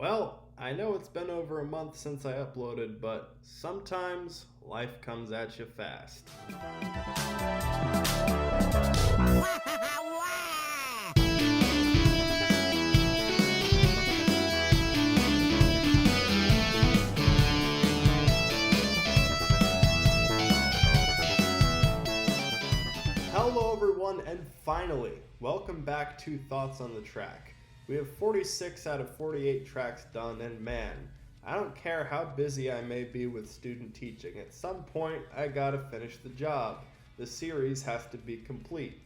Well, I know it's been over a month since I uploaded, but sometimes life comes at you fast. Hello everyone, and finally, welcome back to Thoughts on the Track. We have 46 out of 48 tracks done, and man, I don't care how busy I may be with student teaching, at some point I gotta finish the job. The series has to be complete.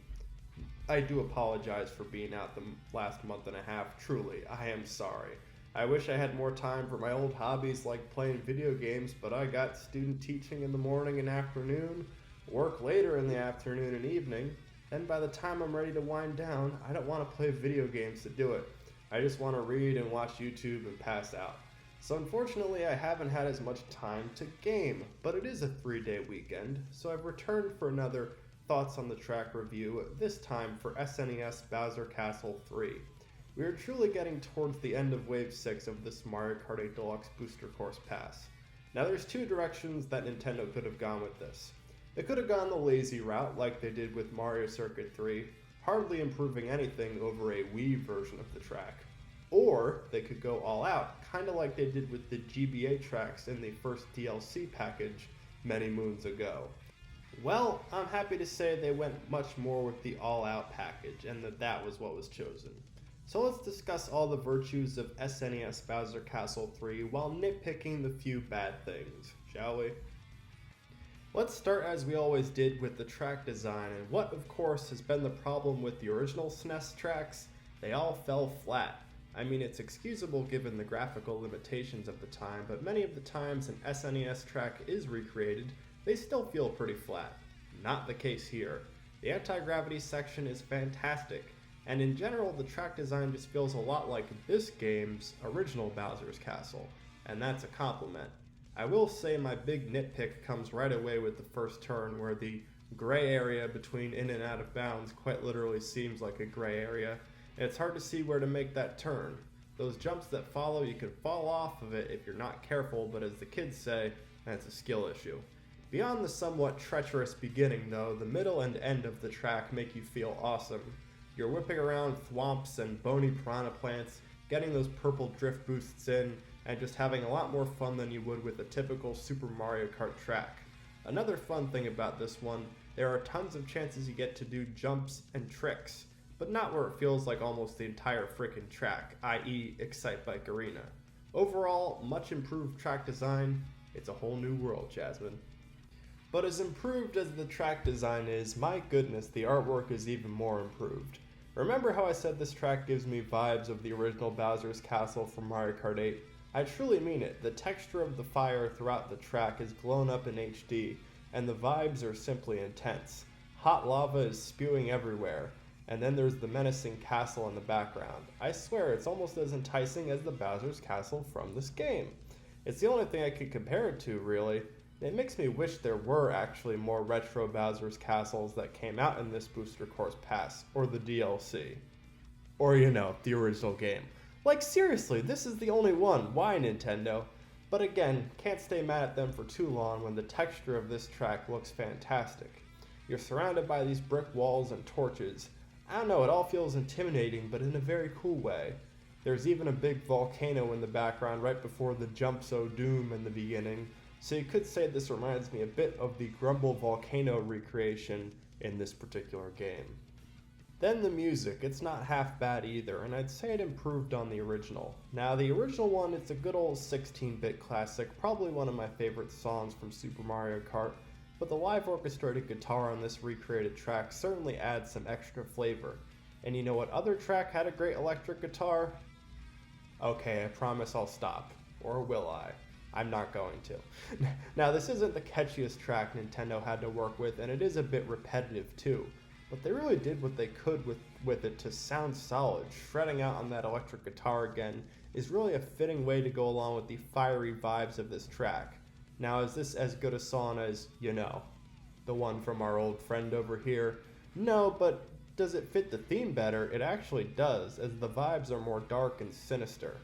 I do apologize for being out the last month and a half, truly, I am sorry. I wish I had more time for my old hobbies like playing video games, but I got student teaching in the morning and afternoon, work later in the afternoon and evening, and by the time I'm ready to wind down, I don't want to play video games to do it. I just want to read and watch YouTube and pass out. So unfortunately, I haven't had as much time to game, but it is a 3-day weekend, so I've returned for another Thoughts on the Track review, this time for SNES Bowser Castle 3. We are truly getting towards the end of Wave 6 of this Mario Kart 8 Deluxe Booster Course Pass. Now there's two directions that Nintendo could have gone with this. They could have gone the lazy route like they did with Mario Circuit 3, hardly improving anything over a Wii version of the track. Or they could go all out, kinda like they did with the GBA tracks in the first DLC package many moons ago. Well, I'm happy to say they went much more with the all-out package, and that was what was chosen. So let's discuss all the virtues of SNES Bowser Castle 3 while nitpicking the few bad things, shall we? Let's start as we always did with the track design, and what of course has been the problem with the original SNES tracks, they all fell flat. I mean, it's excusable given the graphical limitations of the time, but many of the times an SNES track is recreated, they still feel pretty flat. Not the case here. The anti-gravity section is fantastic, and in general the track design just feels a lot like this game's original Bowser's Castle, and that's a compliment. I will say my big nitpick comes right away with the first turn, where the gray area between in and out of bounds quite literally seems like a gray area, and it's hard to see where to make that turn. Those jumps that follow, you can fall off of it if you're not careful, but as the kids say, that's a skill issue. Beyond the somewhat treacherous beginning though, the middle and end of the track make you feel awesome. You're whipping around thwomps and bony piranha plants, getting those purple drift boosts in, and just having a lot more fun than you would with a typical Super Mario Kart track. Another fun thing about this one, there are tons of chances you get to do jumps and tricks, but not where it feels like almost the entire frickin' track, i.e. Excite Bike Arena. Overall, much improved track design, it's a whole new world, Jasmine. But as improved as the track design is, my goodness, the artwork is even more improved. Remember how I said this track gives me vibes of the original Bowser's Castle from Mario Kart 8? I truly mean it. The texture of the fire throughout the track is blown up in HD, and the vibes are simply intense. Hot lava is spewing everywhere, and then there's the menacing castle in the background. I swear it's almost as enticing as the Bowser's Castle from this game. It's the only thing I could compare it to, really. It makes me wish there were actually more retro Bowser's Castles that came out in this Booster Course Pass, or the DLC. Or, the original game. Like seriously, this is the only one, why Nintendo? But again, can't stay mad at them for too long when the texture of this track looks fantastic. You're surrounded by these brick walls and torches. I don't know, it all feels intimidating, but in a very cool way. There's even a big volcano in the background right before the Jumps O' Doom in the beginning, so you could say this reminds me a bit of the Grumble Volcano recreation in this particular game. Then the music, it's not half bad either, and I'd say it improved on the original. Now the original one, it's a good old 16-bit classic, probably one of my favorite songs from Super Mario Kart, but the live orchestrated guitar on this recreated track certainly adds some extra flavor. And you know what other track had a great electric guitar? Okay, I promise I'll stop. Or will I? I'm not going to. Now this isn't the catchiest track Nintendo had to work with, and it is a bit repetitive too. But they really did what they could with it to sound solid. Shredding out on that electric guitar again is really a fitting way to go along with the fiery vibes of this track. Now is this as good a song as, the one from our old friend over here? No, but does it fit the theme better? It actually does, as the vibes are more dark and sinister.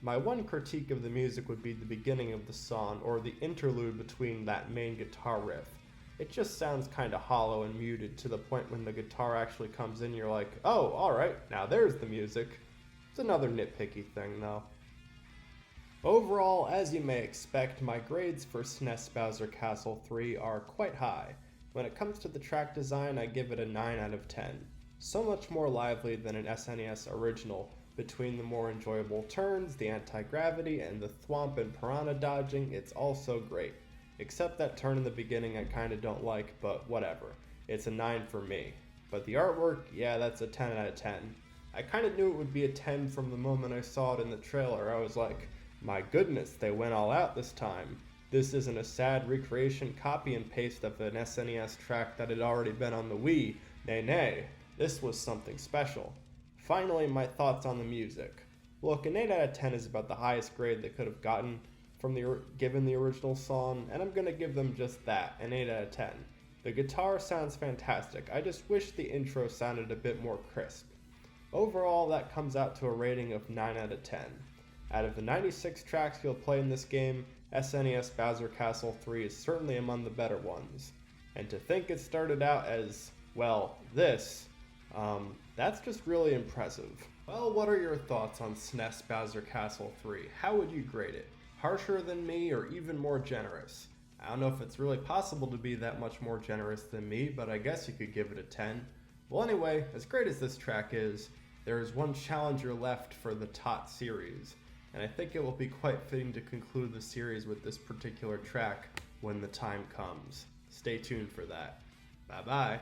My one critique of the music would be the beginning of the song, or the interlude between that main guitar riff. It just sounds kinda hollow and muted to the point when the guitar actually comes in, you're like, oh, alright, now there's the music. It's another nitpicky thing though. Overall, as you may expect, my grades for SNES Bowser Castle 3 are quite high. When it comes to the track design, I give it a 9 out of 10. So much more lively than an SNES original. Between the more enjoyable turns, the anti-gravity, and the thwomp and piranha dodging, it's also great. Except that turn in the beginning I kinda don't like, but whatever. It's a 9 for me. But the artwork, yeah, that's a 10 out of 10. I kinda knew it would be a 10 from the moment I saw it in the trailer. I was like, my goodness, they went all out this time. This isn't a sad recreation copy and paste of an SNES track that had already been on the Wii. Nay, this was something special. Finally, my thoughts on the music. Look, an 8 out of 10 is about the highest grade they could have gotten from given the original song, and I'm gonna give them just that, an 8 out of 10. The guitar sounds fantastic, I just wish the intro sounded a bit more crisp. Overall, that comes out to a rating of 9 out of 10. Out of the 96 tracks you'll play in this game, SNES Bowser Castle 3 is certainly among the better ones. And to think it started out as, well, this, that's just really impressive. Well, what are your thoughts on SNES Bowser Castle 3? How would you grade it? Harsher than me or even more generous? I don't know if it's really possible to be that much more generous than me, but I guess you could give it a 10. Well anyway, as great as this track is, there is one challenger left for the TOTT series, and I think it will be quite fitting to conclude the series with this particular track when the time comes. Stay tuned for that. Bye bye.